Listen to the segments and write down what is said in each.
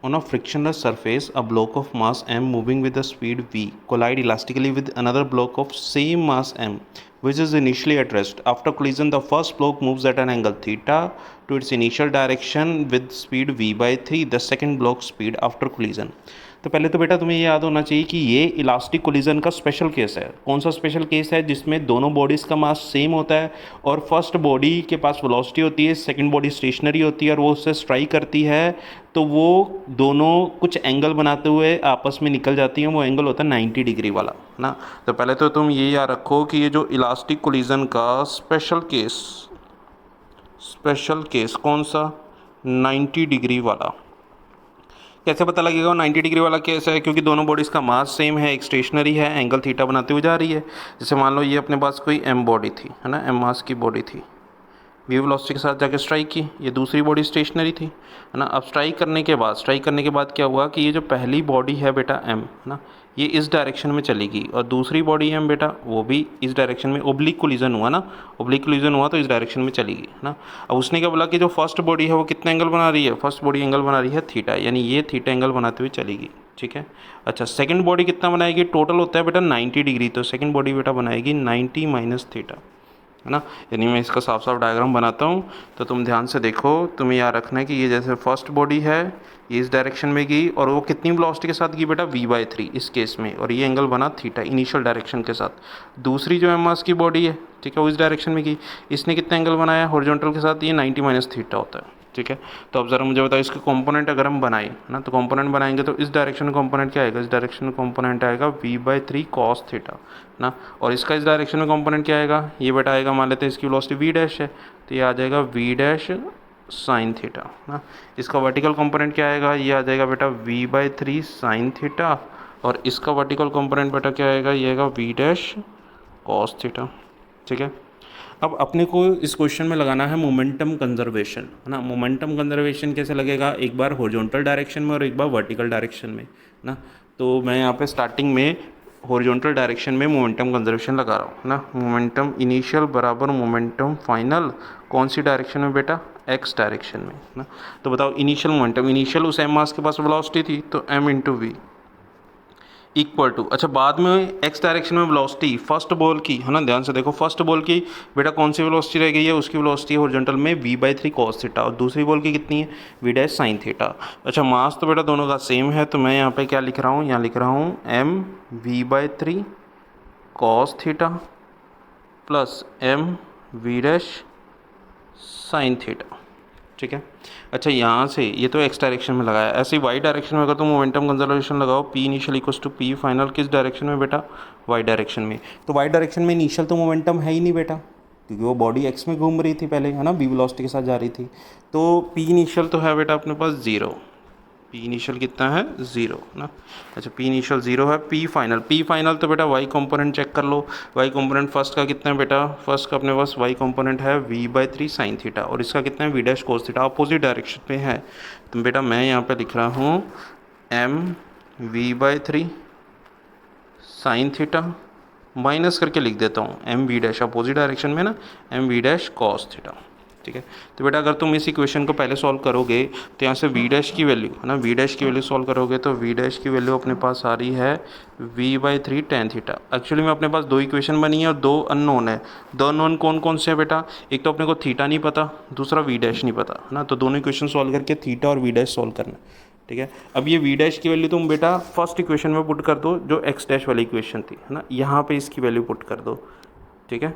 On a frictionless surface, a block of mass m moving with the speed v collide elastically with another block of same mass m, which is initially at rest. After collision, the first block moves at an angle theta to its initial direction with speed v by 3, the second block speed after collision. तो पहले तो बेटा तुम्हें ये याद होना चाहिए कि ये इलास्टिक कोलिजन का स्पेशल केस है। कौन सा स्पेशल केस है? जिसमें दोनों बॉडीज़ का मास सेम होता है और फर्स्ट बॉडी के पास वेलोसिटी होती है, सेकंड बॉडी स्टेशनरी होती है और वो उससे स्ट्राइक करती है, तो वो दोनों कुछ एंगल बनाते हुए आपस में निकल जाती हैं। वो एंगल होता है 90 डिग्री वाला, है ना। तो पहले तो तुम ये याद रखो कि ये जो इलास्टिक कोलिजन का स्पेशल केस कौन सा? 90 डिग्री वाला। कैसे पता लगेगा 90 डिग्री वाला केस है? क्योंकि दोनों बॉडीज़ का मास सेम है, एक स्टेशनरी है, एंगल थीटा बनाते हुए जा रही है। जैसे मान लो ये अपने पास कोई एम बॉडी थी, है ना, एम मास की बॉडी थी, वी वेलोसिटी के साथ जाके स्ट्राइक की। ये दूसरी बॉडी स्टेशनरी थी, है ना। अब स्ट्राइक करने के बाद क्या हुआ कि ये जो पहली बॉडी है बेटा एम, है ना, ये इस डायरेक्शन में चलेगी और दूसरी बॉडी एम बेटा वो भी इस डायरेक्शन में, ओब्लिक कोलिजन हुआ ना, ओब्लिक कोलिजन हुआ तो इस डायरेक्शन में चलेगी, है ना। अब उसने क्या बोला कि जो फर्स्ट बॉडी है वो कितना एंगल बना रही है? फर्स्ट बॉडी एंगल बना रही है थीटा, यानी ये थीटा एंगल बनाते हुए चलेगी, ठीक है। अच्छा, सेकंड बॉडी कितना बनाएगी? टोटल होता है बेटा 90 डिग्री, तो सेकंड बॉडी बेटा बनाएगी 90 माइनस थीटा, है ना। यानी मैं इसका साफ साफ डायग्राम बनाता हूँ तो तुम ध्यान से देखो। तुम्हें याद रखना है कि ये जैसे फर्स्ट बॉडी है, ये इस डायरेक्शन में गई और वो कितनी वेलोसिटी के साथ गई बेटा? v/3 इस केस में, और ये एंगल बना थीटा इनिशियल डायरेक्शन के साथ। दूसरी जो एम मास की बॉडी है, ठीक है, वो इस डायरेक्शन में गई, इसने कितना एंगल बनाया हॉरिजॉन्टल के साथ? ये 90 माइनस थीटा होता है, ठीक है। तो अब ज़रा मुझे बताओ इसके कंपोनेंट अगर हम बनाए, है ना, तो कंपोनेंट बनाएंगे तो इस डायरेक्शन में कंपोनेंट क्या आएगा? इस डायरेक्शन में कंपोनेंट आएगा v/3 cos थीटा, ना। और इसका इस डायरेक्शन में कंपोनेंट क्या आएगा? ये बेटा आएगा, मान लेते हैं इसकी वेलोसिटी v डैश है तो ये आ जाएगा v डैश साइन थीटा, ना। इसका वर्टिकल कंपोनेंट क्या आएगा? ये आ जाएगा बेटा v/3 साइन थीटा, और इसका वर्टिकल कंपोनेंट बेटा क्या आएगा? ये आएगा v डैश कॉस थीटा, ठीक है। अब अपने को इस क्वेश्चन में लगाना है मोमेंटम कंजर्वेशन, है ना। मोमेंटम कंजर्वेशन कैसे लगेगा? एक बार हॉरिजॉन्टल डायरेक्शन में और एक बार वर्टिकल डायरेक्शन में, ना। तो मैं यहाँ पे स्टार्टिंग में हॉरिजॉन्टल डायरेक्शन में मोमेंटम कंजर्वेशन लगा रहा हूँ, ना। मोमेंटम इनिशियल बराबर मोमेंटम फाइनल, कौन सी डायरेक्शन में बेटा? एक्स डायरेक्शन में, ना। तो बताओ इनिशियल मोमेंटम, इनिशियल उस एम मास के पास वेलोसिटी थी तो m into V equal to, अच्छा बाद में एक्स डायरेक्शन में वेलोसिटी फर्स्ट बॉल की, है ना, ध्यान से देखो, फर्स्ट बॉल की बेटा कौन सी वेलोसिटी रह गई है? उसकी वेलोसिटी हॉरिजॉन्टल में v/3 cos थीटा, और दूसरी बॉल की कितनी है? v dash sine theta. अच्छा, मास तो बेटा दोनों का सेम है, तो मैं यहाँ पे क्या लिख रहा हूँ? यहाँ लिख रहा हूँ m v/3 cos theta plus m v dash sine theta, ठीक है। अच्छा, यहाँ से ये तो एक्स डायरेक्शन में लगाया, ऐसे ही वाई डायरेक्शन में अगर तुम मोमेंटम कंजर्वेशन लगाओ, P initial equals to P final, किस डायरेक्शन में बेटा? वाई डायरेक्शन में। तो वाई डायरेक्शन में इनिशियल तो मोमेंटम है ही नहीं बेटा, क्योंकि वो बॉडी एक्स में घूम रही थी पहले, है ना, बी वेलोसिटी के साथ जा रही थी। तो पी इनिशियल तो है बेटा अपने पास 0, पी इनिशियल कितना है? 0, ना। अच्छा, पी इनिशियल 0 है, पी फाइनल तो बेटा वाई कंपोनेंट चेक कर लो। वाई कंपोनेंट फर्स्ट का कितना है बेटा? फर्स्ट का अपने पास वाई कंपोनेंट है v/3 साइन थीटा, और इसका कितना है? v dash cos theta, opposite direction में है। तो बेटा मैं यहाँ पे लिख रहा हूँ m v/3 sine theta, minus करके लिख देता हूँ m v dash, opposite direction में ना, m v dash cos theta, ठीक है। तो बेटा अगर तुम इस इक्वेशन को पहले सॉल्व करोगे तो यहाँ से v डैश की वैल्यू, है ना, v डैश की वैल्यू सॉल्व करोगे तो v डैश की वैल्यू अपने पास आ रही है v/3 टेन थीटा। एक्चुअली में अपने पास दो इक्वेशन बनी है और दो अननोन है। दो अननोन कौन कौन से हैं बेटा? एक तो अपने को थीटा नहीं पता, दूसरा v डैश नहीं पता, है ना। तो दोनों इक्वेशन सॉल्व करके थीटा और v डैश सॉल्व करना, ठीक है। अब ये v डैश की वैल्यू तुम बेटा फर्स्ट इक्वेशन में पुट कर दो, जो x डैश वाली इक्वेशन थी, है ना, यहाँ पे इसकी वैल्यू पुट कर दो, ठीक है।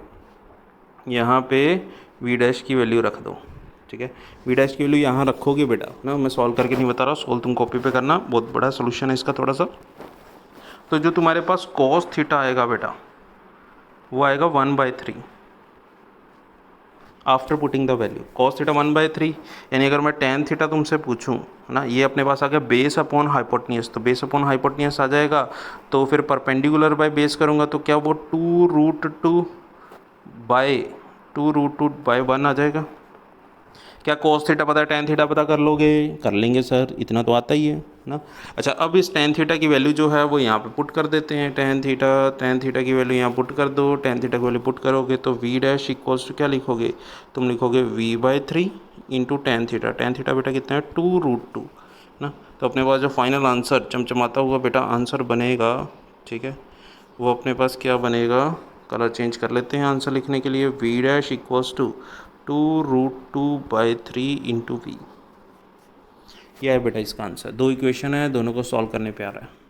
यहाँ पे v डैश की वैल्यू रख दो, ठीक है। v डैश की वैल्यू यहाँ रखोगे बेटा, ना, मैं सॉल्व करके नहीं बता रहा, सॉल्व तुम कॉपी पे करना, बहुत बड़ा सोल्यूशन है इसका थोड़ा सा। तो जो तुम्हारे पास cos थीटा आएगा बेटा, वो आएगा 1/3 after putting the value. cos theta 1/3, यानी अगर मैं tan थीटा तुमसे पूछूं, है ना, ये अपने पास आ गया बेस अपॉन हाइपोटेन्यूज, तो बेस अपॉन हाइपोटेन्यूज आ जाएगा, तो फिर परपेंडिकुलर बाय बेस करूँगा तो क्या वो 2√2/1 आ जाएगा। क्या cos थीटा पता है, tan थीटा पता कर लोगे? कर लेंगे सर, इतना तो आता ही है ना। अच्छा, अब इस tan थीटा की वैल्यू जो है वो यहाँ पे पुट कर देते हैं। tan थीटा की वैल्यू यहाँ पुट कर दो। tan थीटा की वैल्यू पुट करोगे तो v डैश इक्वल्स टू क्या लिखोगे? तुम लिखोगे v/3 into tan theta. tan theta बेटा कितना है? 2√2, ना। तो अपने पास जो फाइनल आंसर चमचमाता हुआ बेटा आंसर बनेगा, ठीक है, वो अपने पास क्या बनेगा, कलर चेंज कर लेते हैं आंसर लिखने के लिए, v dash equals to 2√2/3 into V. यह है बेटा इसका आंसर। दो इक्वेशन है, दोनों को सॉल्व करने पे आ रहा है।